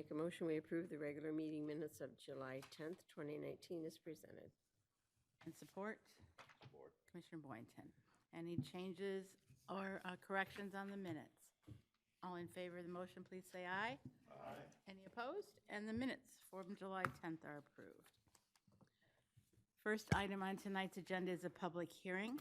make a motion, we approve the regular meeting minutes of July 10th, 2019 as presented. And support? Support. Commissioner Boynton. Any changes or corrections on the minutes? All in favor of the motion, please say aye. Aye. Any opposed? And the minutes from July 10th are approved. First item on tonight's agenda is a public hearing,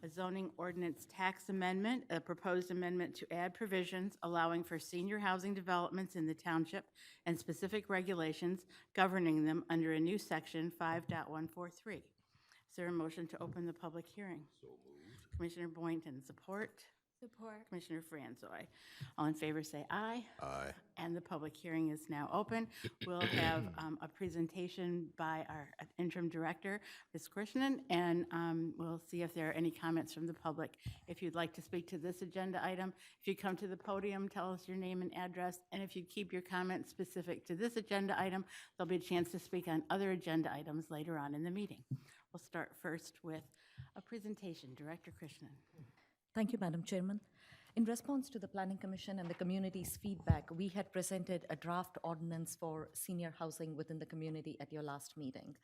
a zoning ordinance tax amendment, a proposed amendment to add provisions allowing for senior housing developments in the township and specific regulations governing them under a new section 5.143. Is there a motion to open the public hearing? So moved. Commissioner Boynton, support? Support. Commissioner Franzoy. All in favor say aye. Aye. And the public hearing is now open. We'll have a presentation by our interim director, Ms. Krishnan, and we'll see if there are any comments from the public. If you'd like to speak to this agenda item, if you come to the podium, tell us your name and address, and if you keep your comments specific to this agenda item, there'll be a chance to speak on other agenda items later on in the meeting. We'll start first with a presentation. Director Krishnan. Thank you, Madam Chairman. In response to the Planning Commission and the community's feedback, we had presented a draft ordinance for senior housing within the community at your last meeting.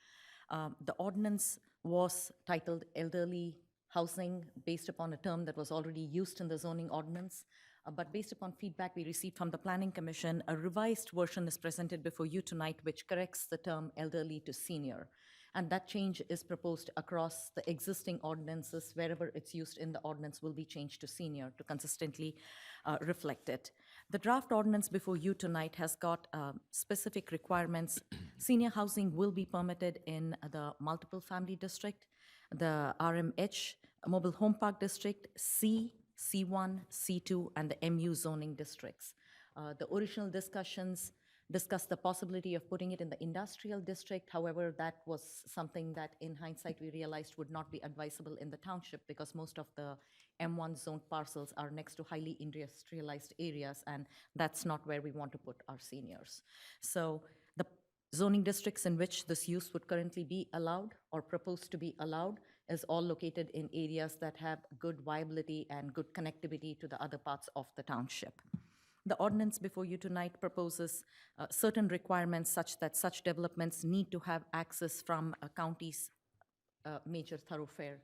The ordinance was titled Elderly Housing based upon a term that was already used in the zoning ordinance. But based upon feedback we received from the Planning Commission, a revised version is presented before you tonight, which corrects the term elderly to senior. And that change is proposed across the existing ordinances. Wherever it's used in the ordinance will be changed to senior to consistently reflect it. The draft ordinance before you tonight has got specific requirements. Senior housing will be permitted in the multiple family district, the RMH, mobile home park district, C, C1, C2, and the MU zoning districts. The original discussions discussed the possibility of putting it in the industrial district. However, that was something that in hindsight we realized would not be advisable in the township because most of the M1 zoned parcels are next to highly industrialized areas, and that's not where we want to put our seniors. So the zoning districts in which this use would currently be allowed or proposed to be allowed is all located in areas that have good viability and good connectivity to the other parts of the township. The ordinance before you tonight proposes certain requirements such that such developments need to have access from a county's major thoroughfare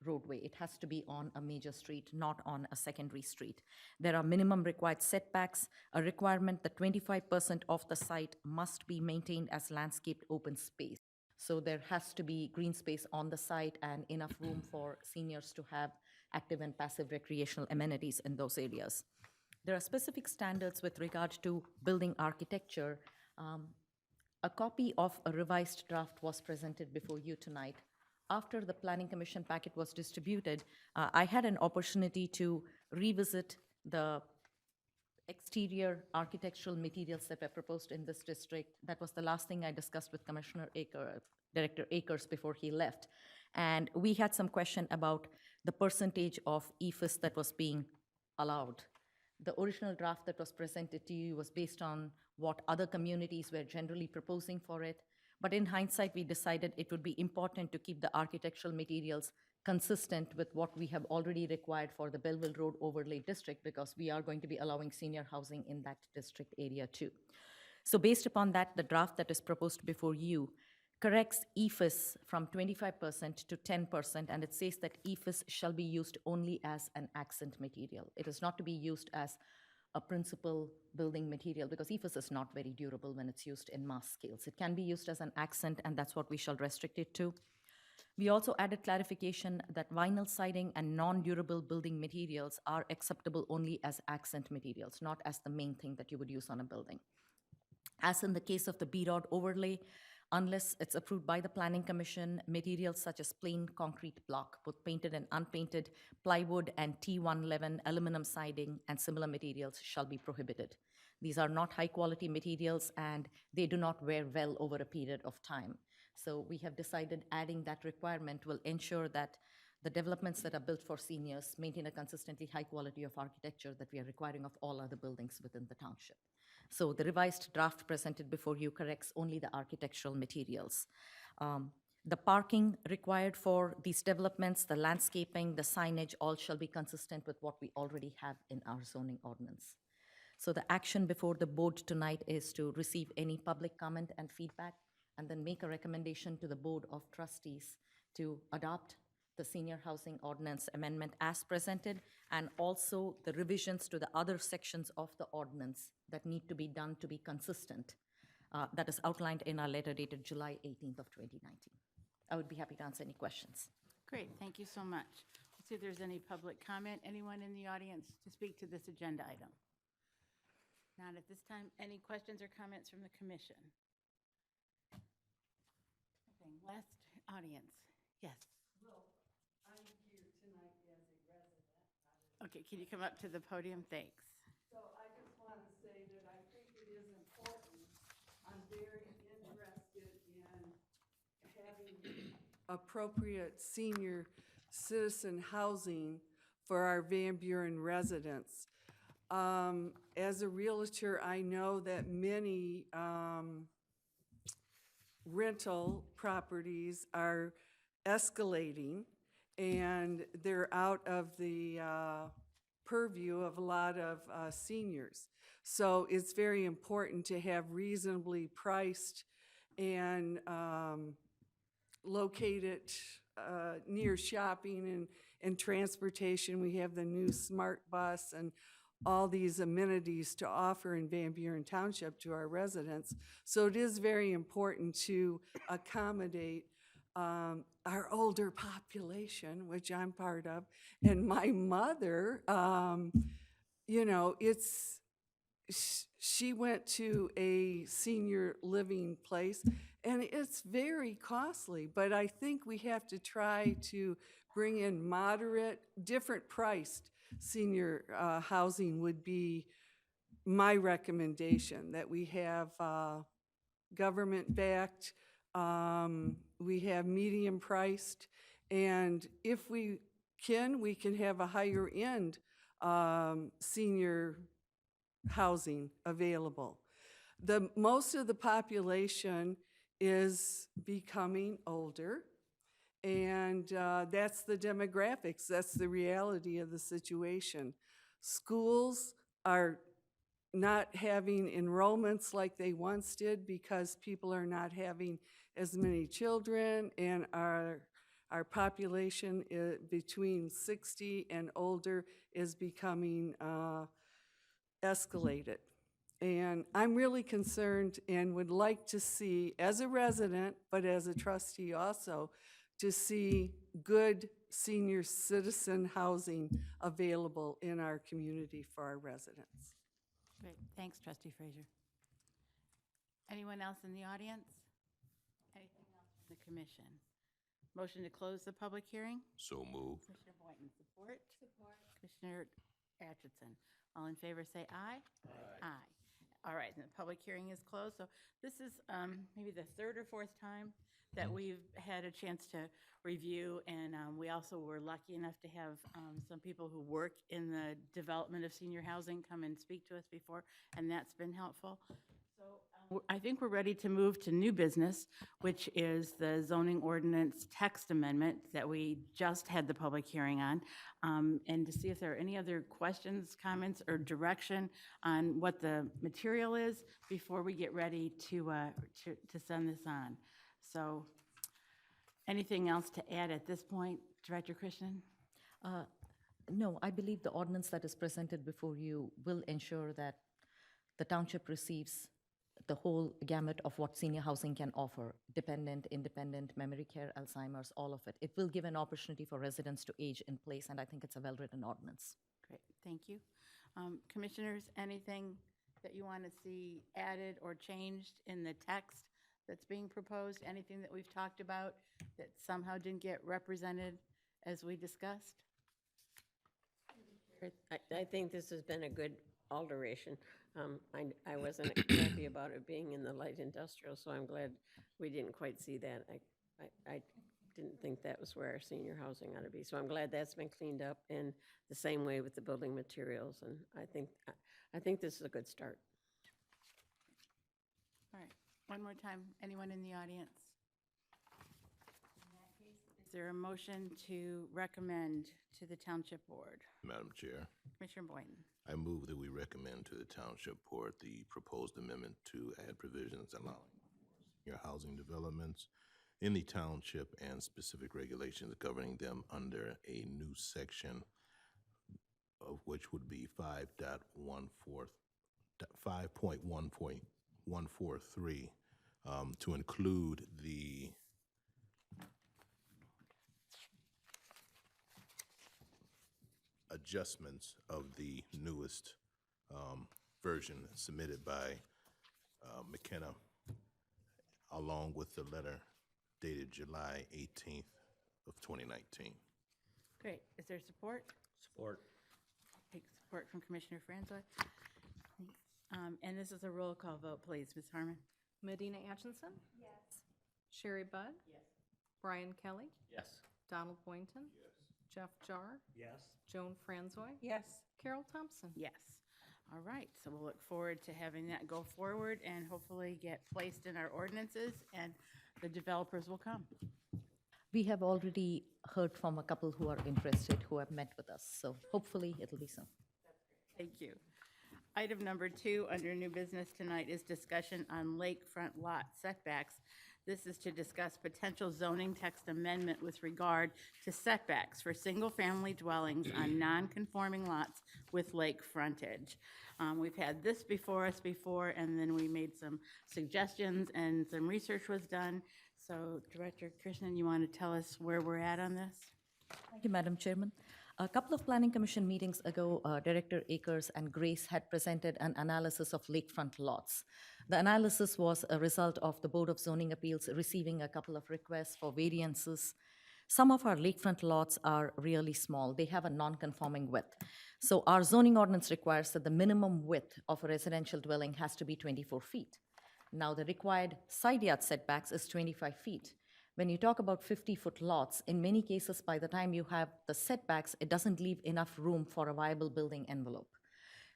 roadway. It has to be on a major street, not on a secondary street. There are minimum required setbacks, a requirement that 25% of the site must be maintained as landscaped open space. So there has to be green space on the site and enough room for seniors to have active and passive recreational amenities in those areas. There are specific standards with regard to building architecture. A copy of a revised draft was presented before you tonight. After the Planning Commission packet was distributed, I had an opportunity to revisit the exterior architectural materials that were proposed in this district. That was the last thing I discussed with Director Akers before he left. And we had some question about the percentage of EFIS that was being allowed. The original draft that was presented to you was based on what other communities were generally proposing for it. But in hindsight, we decided it would be important to keep the architectural materials consistent with what we have already required for the Belleville Road Overlay District, because we are going to be allowing senior housing in that district area too. So based upon that, the draft that is proposed before you corrects EFIS from 25% to 10%, and it says that EFIS shall be used only as an accent material. It is not to be used as a principal building material because EFIS is not very durable when it's used in mass scales. It can be used as an accent, and that's what we shall restrict it to. We also added clarification that vinyl siding and non-durable building materials are acceptable only as accent materials, not as the main thing that you would use on a building. As in the case of the BROD overlay, unless it's approved by the Planning Commission, materials such as plain concrete block, both painted and unpainted, plywood and T111 aluminum siding and similar materials shall be prohibited. These are not high quality materials and they do not wear well over a period of time. So we have decided adding that requirement will ensure that the developments that are built for seniors maintain a consistently high quality of architecture that we are requiring of all other buildings within the township. So the revised draft presented before you corrects only the architectural materials. The parking required for these developments, the landscaping, the signage, all shall be consistent with what we already have in our zoning ordinance. So the action before the board tonight is to receive any public comment and feedback, and then make a recommendation to the Board of Trustees to adopt the senior housing ordinance amendment as presented, and also the revisions to the other sections of the ordinance that need to be done to be consistent. That is outlined in our letter dated July 18th of 2019. I would be happy to answer any questions. Great, thank you so much. Let's see if there's any public comment. Anyone in the audience to speak to this agenda item? Not at this time. Any questions or comments from the commission? Nothing. Last audience. Yes. Well, I'm here tonight as a resident. Okay, can you come up to the podium? Thanks. So I just want to say that I think it is important. I'm very interested in having appropriate senior citizen housing for our Van Buren residents. As a realtor, I know that many rental properties are escalating, and they're out of the purview of a lot of seniors. So it's very important to have reasonably priced and located near shopping and transportation. We have the new Smart Bus and all these amenities to offer in Van Buren Township to our residents. So it is very important to accommodate our older population, which I'm part of. And my mother, you know, she went to a senior living place, and it's very costly, but I think we have to try to bring in moderate, different priced senior housing would be my recommendation, that we have government-backed, we have medium priced, and if we can have a higher end senior housing available. Most of the population is becoming older, and that's the demographics, that's the reality of the situation. Schools are not having enrollments like they once did because people are not having as many children, and our population between 60 and older is becoming escalated. And I'm really concerned and would like to see, as a resident, but as a trustee also, to see good senior citizen housing available in our community for our residents. Great, thanks, Trustee Frazier. Anyone else in the audience? Anything else from the commission? Motion to close the public hearing? So moved. Commissioner Boynton, support? Support. Commissioner Atchison. All in favor say aye. Aye. All right, and the public hearing is closed. So this is maybe the third or fourth time that we've had a chance to review, and we also were lucky enough to have some people who work in the development of senior housing come and speak to us before, and that's been helpful. So I think we're ready to move to new business, which is the zoning ordinance text amendment that we just had the public hearing on, and to see if there are any other questions, comments, or direction on what the material is before we get ready to send this on. So anything else to add at this point, Director Krishnan? No, I believe the ordinance that is presented before you will ensure that the township receives the whole gamut of what senior housing can offer: dependent, independent, memory care, Alzheimer's, all of it. It will give an opportunity for residents to age in place, and I think it's a well-written ordinance. Great, thank you. Commissioners, anything that you want to see added or changed in the text that's being proposed? Anything that we've talked about that somehow didn't get represented as we discussed? I think this has been a good alteration. I wasn't happy about it being in the light industrial, so I'm glad we didn't quite see that. I didn't think that was where our senior housing ought to be. So I'm glad that's been cleaned up, and the same way with the building materials. And I think this is a good start. All right, one more time, anyone in the audience? In that case, this there a motion to recommend to the Township Board? Madam Chair, Commissioner Boynton? I move that we recommend to the Township Board the proposed amendment to add provisions allowing senior housing developments in the township and specific regulations governing them under a new section of which would be 5.1.143, to include the adjustments of the newest version submitted by McKenna, along with the letter dated July 18th of 2019. Great. Is there support? Support. Take support from Commissioner Francois. And this is a roll call vote, please. Ms. Harmon? Medina Atchison? Yes. Sherry Budd? Yes. Brian Kelly? Yes. Donald Boynton? Yes. Jeff Jar? Yes. Joan Franzoy? Yes. Carol Thompson? Yes. All right, so we'll look forward to having that go forward and hopefully get placed in our ordinances, and the developers will come. We have already heard from a couple who are interested, who have met with us, so hopefully it'll be soon. Thank you. Item number 2 under new business tonight is discussion on lakefront lot setbacks. This is to discuss potential zoning text amendment with regard to setbacks for single-family dwellings on non-conforming lots with lake frontage. We've had this before us before, and then we made some suggestions and some research was done. So Director Krishnan, you want to tell us where we're at on this? Thank you, Madam Chairman. A couple of Planning Commission meetings ago, Director Akers and Grace had presented an analysis of lakefront lots. The analysis was a result of the Board of Zoning Appeals receiving a couple of requests for variances. Some of our lakefront lots are really small. They have a non-conforming width. So our zoning ordinance requires that the minimum width of a residential dwelling has to be 24 feet. Now, the required side yard setbacks is 25 feet. When you talk about 50-foot lots, in many cases, by the time you have the setbacks, it doesn't leave enough room for a viable building envelope.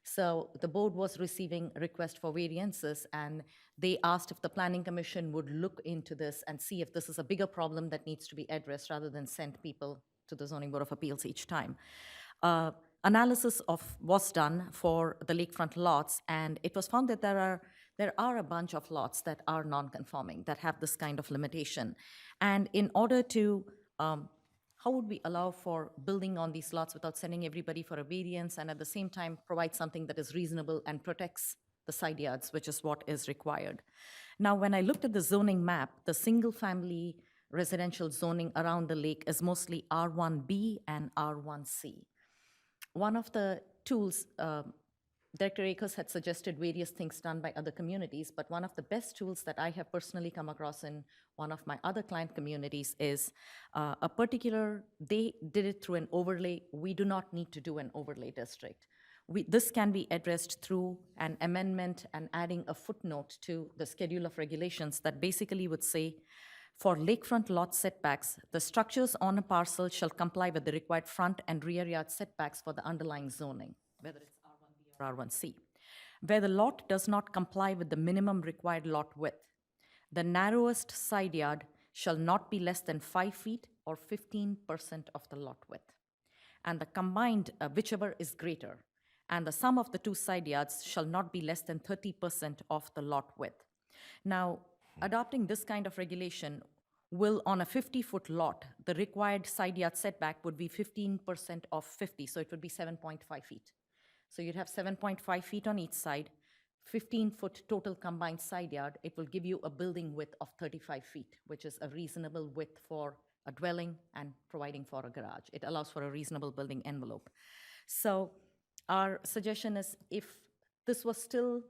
So the board was receiving requests for variances, and they asked if the Planning Commission would look into this and see if this is a bigger problem that needs to be addressed rather than send people to the Zoning Board of Appeals each time. Analysis was done for the lakefront lots, and it was found that there are a bunch of lots that are non-conforming, that have this kind of limitation. And in order to, how would we allow for building on these lots without sending everybody for a variance and at the same time provide something that is reasonable and protects the side yards, which is what is required. Now, when I looked at the zoning map, the single-family residential zoning around the lake is mostly R1B and R1C. One of the tools, Director Akers had suggested various things done by other communities, but one of the best tools that I have personally come across in one of my other client communities is they did it through an overlay. We do not need to do an overlay district. This can be addressed through an amendment and adding a footnote to the schedule of regulations that basically would say, for lakefront lot setbacks, the structures on a parcel shall comply with the required front and rear yard setbacks for the underlying zoning, whether it's R1B or R1C. Where the lot does not comply with the minimum required lot width, the narrowest side yard shall not be less than 5 feet or 15% of the lot width. And the combined, whichever is greater, and the sum of the two side yards shall not be less than 30% of the lot width. Now, adopting this kind of regulation will, on a 50-foot lot, the required side yard setback would be 15% of 50, so it would be 7.5 feet. So you'd have 7.5 feet on each side, 15-foot total combined side yard. It will give you a building width of 35 feet, which is a reasonable width for a dwelling and providing for a garage. It allows for a reasonable building envelope. So our suggestion is, if this was still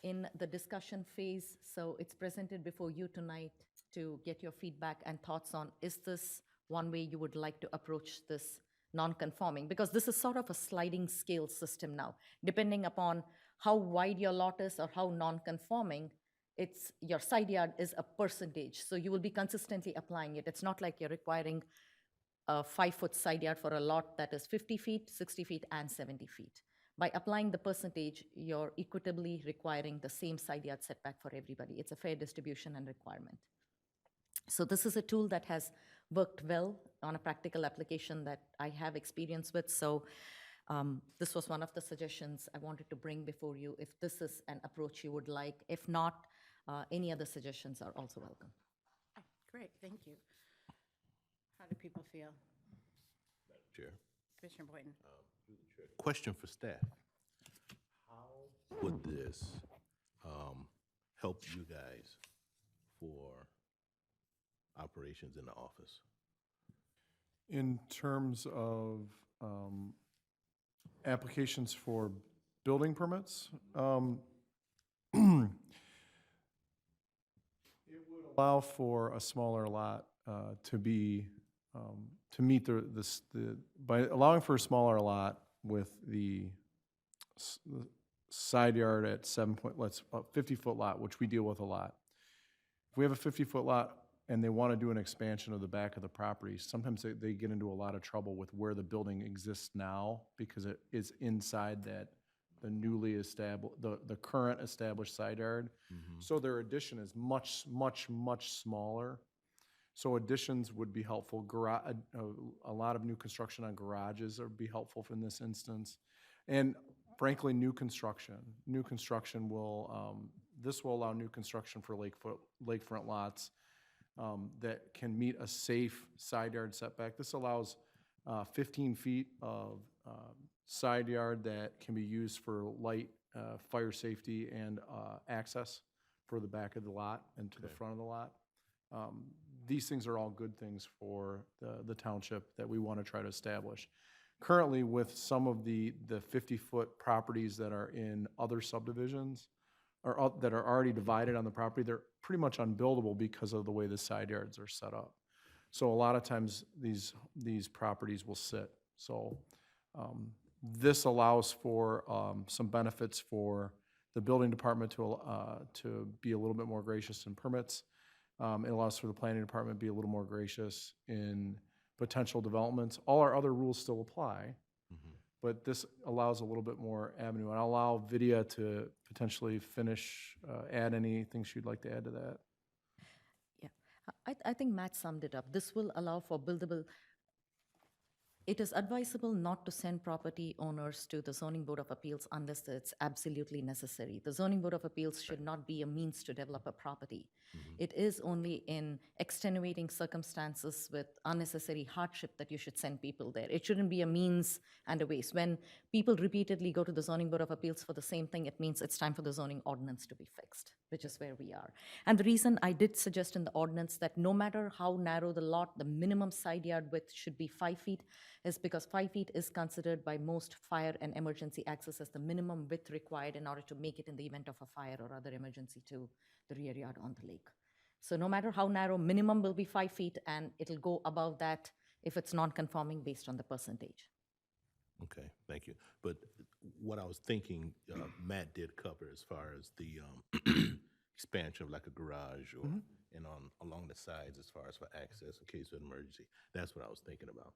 in the discussion phase, so it's presented before you tonight to get your feedback and thoughts on, is this one way you would like to approach this non-conforming? Because this is sort of a sliding scale system now. Depending upon how wide your lot is or how non-conforming, your side yard is a percentage, so you will be consistently applying it. It's not like you're requiring a 5-foot side yard for a lot that is 50 feet, 60 feet, and 70 feet. By applying the percentage, you're equitably requiring the same side yard setback for everybody. It's a fair distribution and requirement. So this is a tool that has worked well on a practical application that I have experience with. So this was one of the suggestions I wanted to bring before you, if this is an approach you would like. If not, any other suggestions are also welcome. Okay, great, thank you. How do people feel? Chair. Commissioner Boynton? Question for staff. How would this help you guys for operations in the office? In terms of applications for building permits, it would allow for a smaller lot to be, to meet by allowing for a smaller lot with the side yard at 50-foot lot, which we deal with a lot. If we have a 50-foot lot and they want to do an expansion of the back of the property, sometimes they get into a lot of trouble with where the building exists now because it is inside the newly established, the current established side yard. So their addition is much, much, much smaller. So additions would be helpful. A lot of new construction on garages would be helpful in this instance. And frankly, new construction. New construction will, this will allow new construction for lakefront lots that can meet a safe side yard setback. This allows 15 feet of side yard that can be used for light fire safety and access for the back of the lot and to the front of the lot. These things are all good things for the township that we want to try to establish. Currently, with some of the 50-foot properties that are in other subdivisions, or that are already divided on the property, they're pretty much unbuildable because of the way the side yards are set up. So a lot of times, these properties will sit. So this allows for some benefits for the building department to be a little bit more gracious in permits. It allows for the planning department to be a little more gracious in potential developments. All our other rules still apply, but this allows a little bit more avenue. And I'll allow Vidya to potentially add anything she'd like to add to that. Yeah, I think Matt summed it up. This will allow for buildable. It is advisable not to send property owners to the Zoning Board of Appeals unless it's absolutely necessary. The Zoning Board of Appeals should not be a means to develop a property. It is only in extenuating circumstances with unnecessary hardship that you should send people there. It shouldn't be a means and a waste. When people repeatedly go to the Zoning Board of Appeals for the same thing, it means it's time for the zoning ordinance to be fixed, which is where we are. And the reason I did suggest in the ordinance that no matter how narrow the lot, the minimum side yard width should be 5 feet is because 5 feet is considered by most fire and emergency access as the minimum width required in order to make it in the event of a fire or other emergency to the rear yard on the lake. So no matter how narrow, minimum will be 5 feet, and it'll go above that if it's non-conforming based on the percentage. Okay, thank you. But what I was thinking, Matt did cover as far as the expansion of like a garage or and along the sides as far as for access in case of emergency. That's what I was thinking about.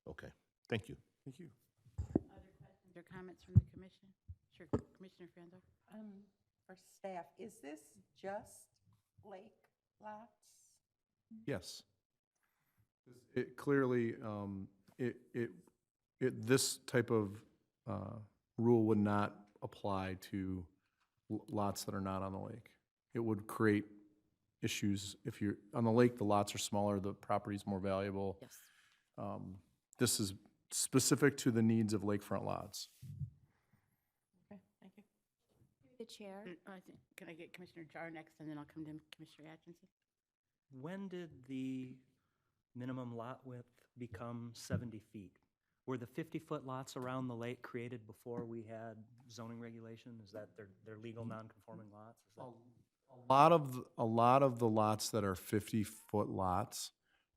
Okay, thank you. Thank you. Other questions or comments from the commission? Sure, Commissioner Franzo? For staff, is this just lake lots? Yes. It clearly, this type of rule would not apply to lots that are not on the lake. It would create issues if you're, on the lake, the lots are smaller, the property's more valuable. Yes. This is specific to the needs of lakefront lots. Okay, thank you. The chair. Can I get Commissioner Jar next, and then I'll come to Commissioner Atkinson? When did the minimum lot width become 70 feet? Were the 50-foot lots around the lake created before we had zoning regulation? Is that they're legal non-conforming lots? Is that A lot of the lots that are 50-foot lots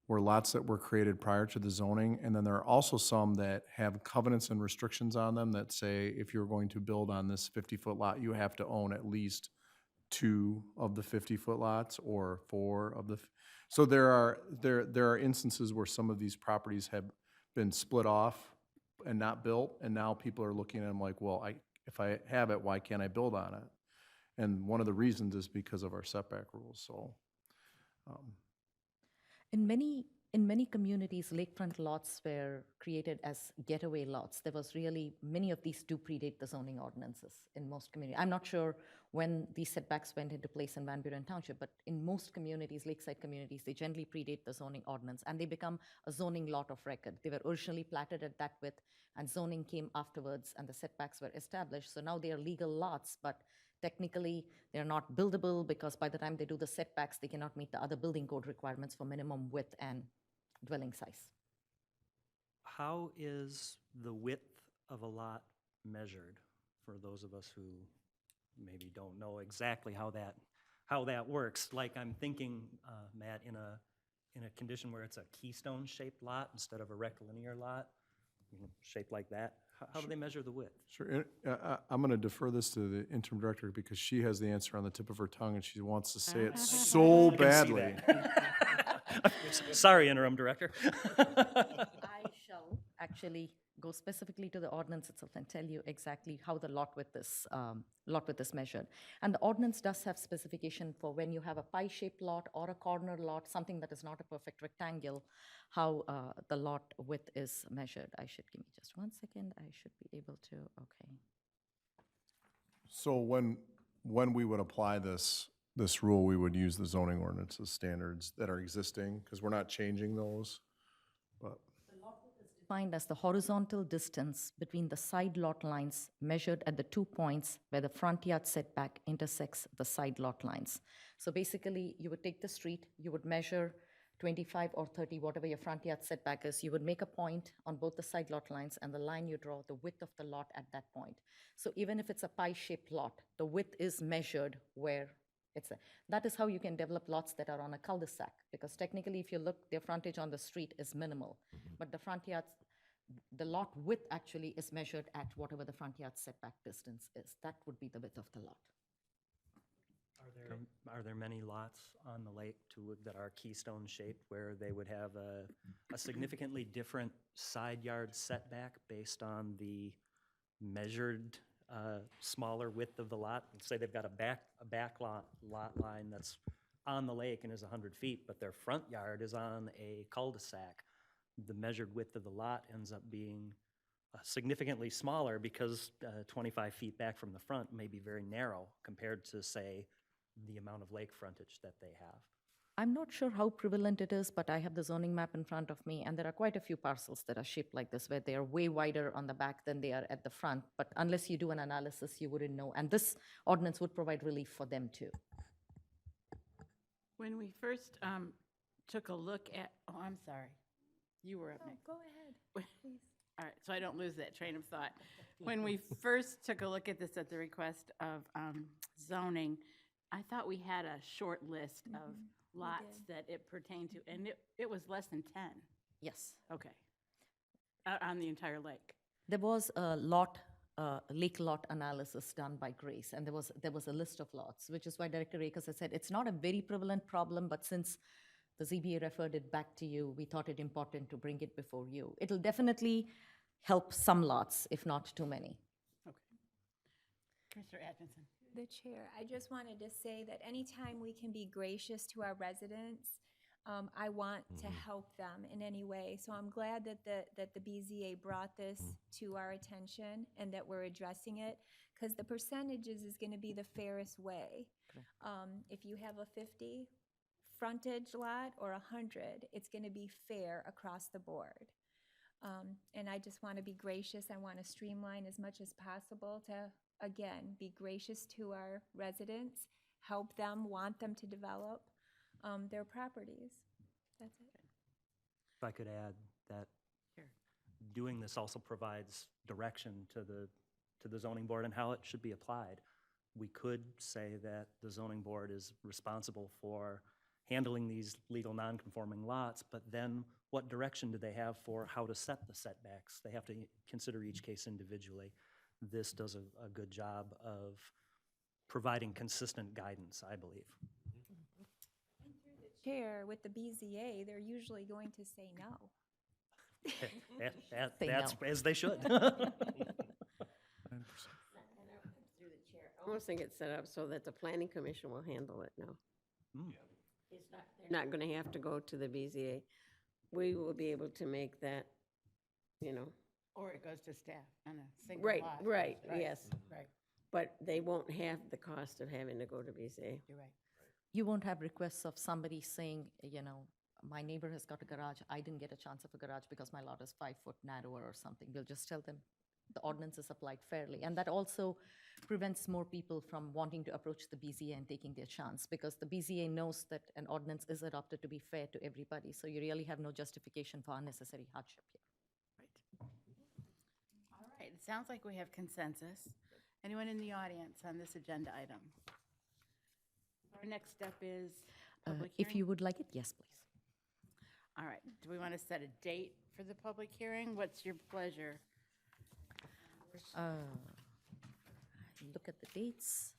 were lots that were created prior to the zoning, and then there are also some that have covenants and restrictions on them that say if you're going to build on this 50-foot lot, you have to own at least 2 of the 50-foot lots or 4 of the. So there are instances where some of these properties have been split off and not built, and now people are looking at them like, well, if I have it, why can't I build on it? And one of the reasons is because of our setback rules. So In many communities, lakefront lots were created as getaway lots. There was really, many of these do predate the zoning ordinances in most communities. I'm not sure when these setbacks went into place in Van Buren Township, but in most communities, lakeside communities, they generally predate the zoning ordinance and they become a zoning lot of record. They were originally platted at that width and zoning came afterwards and the setbacks were established. So now they are legal lots, but technically, they're not buildable because by the time they do the setbacks, they cannot meet the other building code requirements for minimum width and dwelling size. How is the width of a lot measured for those of us who maybe don't know exactly how that works? Like I'm thinking, Matt, in a condition where it's a keystone-shaped lot instead of a rectilinear lot, shaped like that, how do they measure the width? Sure. I'm going to defer this to the interim director because she has the answer on the tip of her tongue and she wants to say it so I can see badly. that. Sorry, interim director. I shall actually go specifically to the ordinance itself and tell you exactly how the lot width is measured. And the ordinance does have specification for when you have a pie-shaped lot or a corner lot, something that is not a perfect rectangle, how the lot width is measured. Give me just 1 second. I should be able to, okay. So when we would apply this rule, we would use the zoning ordinances standards that are existing because we're not changing those. But Defined as the horizontal distance between the side lot lines measured at the 2 points where the front yard setback intersects the side lot lines. So basically, you would take the street, you would measure 25 or 30, whatever your front yard setback is, you would make a point on both the side lot lines and the line you draw, the width of the lot at that point. So even if it's a pie-shaped lot, the width is measured where that is how you can develop lots that are on a cul-de-sac, because technically if you look, their frontage on the street is minimal, but the front yard, the lot width actually is measured at whatever the front yard setback distance is. That would be the width of the lot. Are there many lots on the lake that are keystone shaped where they would have a significantly different side yard setback based on the measured smaller width of the lot? Let's say they've got a back lot line that's on the lake and is 100 feet, but their front yard is on a cul-de-sac. The measured width of the lot ends up being significantly smaller because 25 feet back from the front may be very narrow compared to, say, the amount of lake frontage that they have. I'm not sure how prevalent it is, but I have the zoning map in front of me, and there are quite a few parcels that are shaped like this, where they are way wider on the back than they are at the front. But unless you do an analysis, you wouldn't know. And this ordinance would provide relief for them too. When we first took a look at, oh, I'm sorry, you were up next. Go ahead, please. All right, so I don't lose that train of thought. When we first took a look at this at the request of zoning, I thought we had a short list of lots that it pertained to, and it was less than 10. Yes. Okay. On the entire lake. There was a lake lot analysis done by Grace, and there was a list of lots, which is why Director Akers has said it's not a very prevalent problem, but since the ZBA referred it back to you, we thought it important to bring it before you. It'll definitely help some lots, if not too many. Okay. Commissioner Atkinson. The chair, I just wanted to say that anytime we can be gracious to our residents, I want to help them in any way. So I'm glad that the BZA brought this to our attention and that we're addressing it, because the percentages is going to be the fairest way. If you have a 50 frontage lot or 100, it's going to be fair across the board. And I just want to be gracious. I want to streamline as much as possible to, again, be gracious to our residents, help them, want them to develop their properties. That's it. If I could add that doing this also provides direction to the zoning board and how it should be applied. We could say that the zoning board is responsible for handling these legal non-conforming lots, but then what direction do they have for how to set the setbacks? They have to consider each case individually. This does a good job of providing consistent guidance, I believe. Chair, with the BZA, they're usually going to say no. That's as they should. I almost think it's set up so that the planning commission will handle it now. They're not going to have to go to the BZA. We will be able to make that, you know, Or it goes to staff on a single right, lot. right, yes. Right, But they won't have the cost of having to go to BZA. you're right. You won't have requests of somebody saying, you know, my neighbor has got a garage, I didn't get a chance of a garage because my lot is 5 foot narrower or something. We'll just tell them the ordinance is applied fairly. And that also prevents more people from wanting to approach the BZA and taking their chance, because the BZA knows that an ordinance is adopted to be fair to everybody. So you really have no justification for unnecessary hardship here. All right, it sounds like we have consensus. Anyone in the audience on this agenda item? Our next step is public If hearing. you would like it, yes, please. All right, do we want to set a date for the public hearing? What's your pleasure? Look at the dates.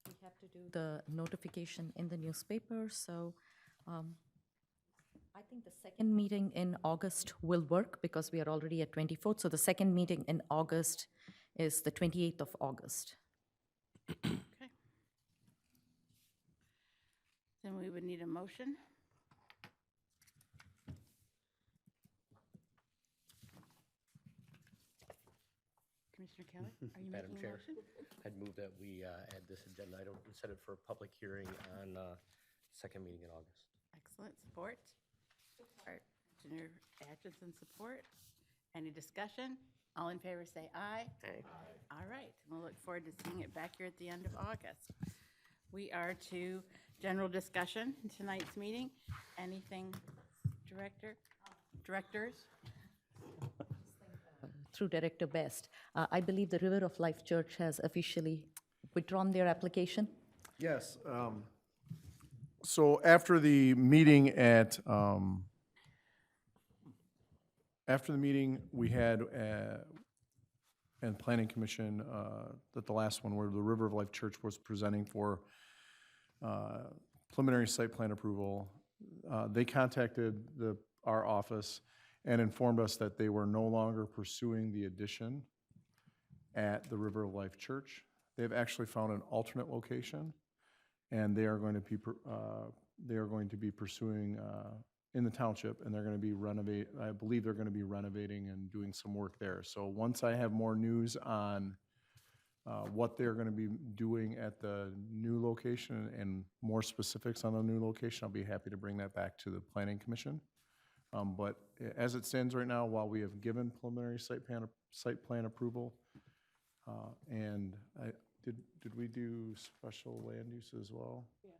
We have to do the notification in the newspaper, so I think the second meeting in August will work because we are already at 24th. So the second meeting in August is the 28th of August. Okay. Then we would need a motion. Commissioner Kelly, are you Madam making a Chair, motion? I'd move that we add this agenda item and set it for a public hearing on second meeting in August. Excellent, support? Support. Engineer Atchison, support. Any discussion? All in favor, say aye. Aye. All right, we'll look forward to seeing it back here at the end of August. We are to general discussion in tonight's meeting. Anything, directors? Through Director Best. I believe the River of Life Church has officially withdrawn their application. Yes. So after the meeting we had and Planning Commission, that the last one where the River of Life Church was presenting for preliminary site plan approval, they contacted our office and informed us that they were no longer pursuing the addition at the River of Life Church. They've actually found an alternate location, and they are going to be pursuing in the township, and they're going to be I believe they're going to be renovating and doing some work there. So once I have more news on what they're going to be doing at the new location and more specifics on the new location, I'll be happy to bring that back to the Planning Commission. But as it stands right now, while we have given preliminary site plan approval, and did we do special land use as well? Yes.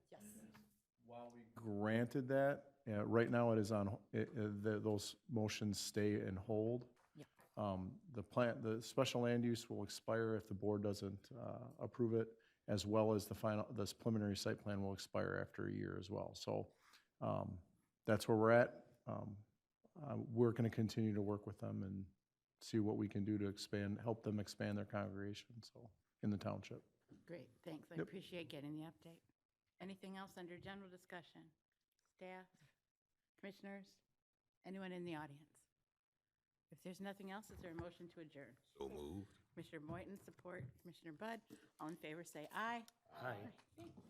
While we granted that, right now it is on, those motions stay in hold. Yep. The special land use will expire if the board doesn't approve it, as well as this preliminary site plan will expire after a year as well. So that's where we're at. We're going to continue to work with them and see what we can do to help them expand their congregation, so, in the township. Great, thanks. I Yep. appreciate getting the update. Anything else under general discussion? Staff, commissioners, anyone in the audience? If there's nothing else, is there a motion to adjourn? So moved. Commissioner Boynton, support. Commissioner Budd, all in favor, say aye. Aye. Okay.